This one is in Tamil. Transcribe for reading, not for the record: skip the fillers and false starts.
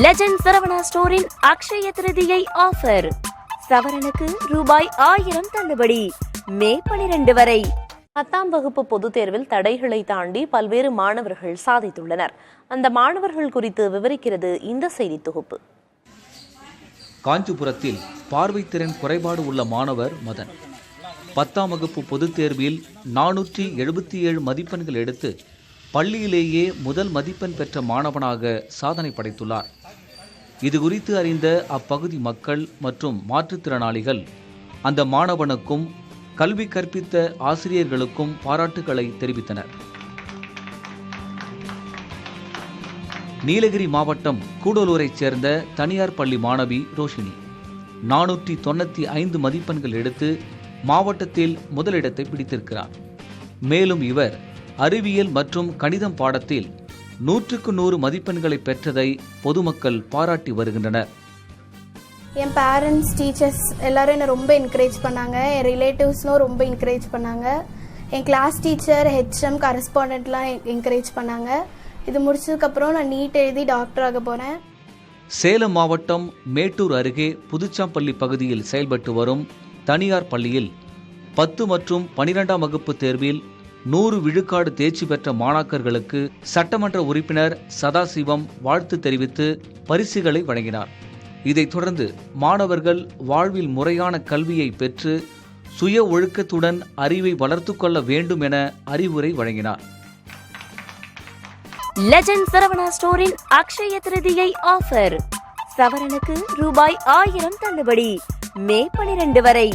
லெஜண்ட் சரவணா ஸ்டோரின் அக்ஷய திருதியை ஆஃபர். சவரனுக்கு ரூபாய் 1000 தள்ளுபடி. மே 12 வரை. 10ஆம் வகுப்பு பொதுத் தேர்வில் தடைகளை தாண்டி பல்வேறு மாணவர்கள் சாதித்துள்ளனர். அந்த மாணவர்கள் குறித்து விவரிக்கிறது இந்த செய்தி தொகுப்பு. காஞ்சிபுரத்தில் பார்வைத்திறன் குறைபாடு உள்ள மாணவர் மதன் 10ஆம் வகுப்பு பொதுத் தேர்வில் 477 மதிப்பெண்கள் எடுத்து பள்ளியிலேயே முதல் மதிப்பெண் பெற்ற மாணவனாக சாதனை படைத்துள்ளார். இதுகுறித்து அறிந்த அப்பகுதி மக்கள் மற்றும் மாற்றுத்திறனாளிகள் அந்த மாணவனுக்கும் கல்வி கற்பித்த ஆசிரியர்களுக்கும் பாராட்டுகளை தெரிவித்தனர். நீலகிரி மாவட்டம் கூடலூரைச் சேர்ந்த தனியார் பள்ளி மாணவி ரோஷினி 495 மதிப்பெண்கள் எடுத்து மாவட்டத்தில் முதலிடத்தை பிடித்திருக்கிறார். மேலும் இவர் அறிவியல் மற்றும் கணிதம் பாடத்தில் 100க்கு 100 மதிப்பெண்களை பெற்றதை பொதுமக்கள் பாராட்டி வருகின்றனர். என் பேரண்ட்ஸ், டீச்சர்ஸ் எல்லாரும் என்னை ரொம்ப என்கரேஜ் பண்ணாங்க. என் ரிலேட்டிவ்ஸ்னும் ரொம்ப என்கரேஜ் பண்ணாங்க. என் கிளாஸ் டீச்சர், ஹெச்எம், கரஸ்பாண்டன்ட்லாம் என்கரேஜ் பண்ணாங்க. இது முடிச்சதுக்கப்புறம் நான் நீட் எழுதி டாக்டர் ஆக போகிறேன். சேலம் மாவட்டம் மேட்டூர் அருகே புதுச்சாம்பள்ளி பகுதியில் செயல்பட்டு வரும் தனியார் பள்ளியில் 10 மற்றும் 12ஆம் வகுப்பு தேர்வில் 100 விழுக்காடு தேர்ச்சி பெற்ற மாணாக்கர்களுக்கு சட்டமன்ற உறுப்பினர் சதாசிவம் வாழ்த்து தெரிவித்து பரிசுகளை வழங்கினார். இதைத் தொடர்ந்து மாணவர்கள் வாழ்வில் முறையான கல்வியை பெற்று சுய ஒழுக்கத்துடன் அறிவை வளர்த்து கொள்ள வேண்டும் என அறிவுரை வழங்கினார். லெஜண்ட் சரவணா ஸ்டோரின் அக்ஷய திருதியை ஆஃபர். சவரனுக்கு ரூபாய் 1000 தள்ளுபடி. மே 12 வரை.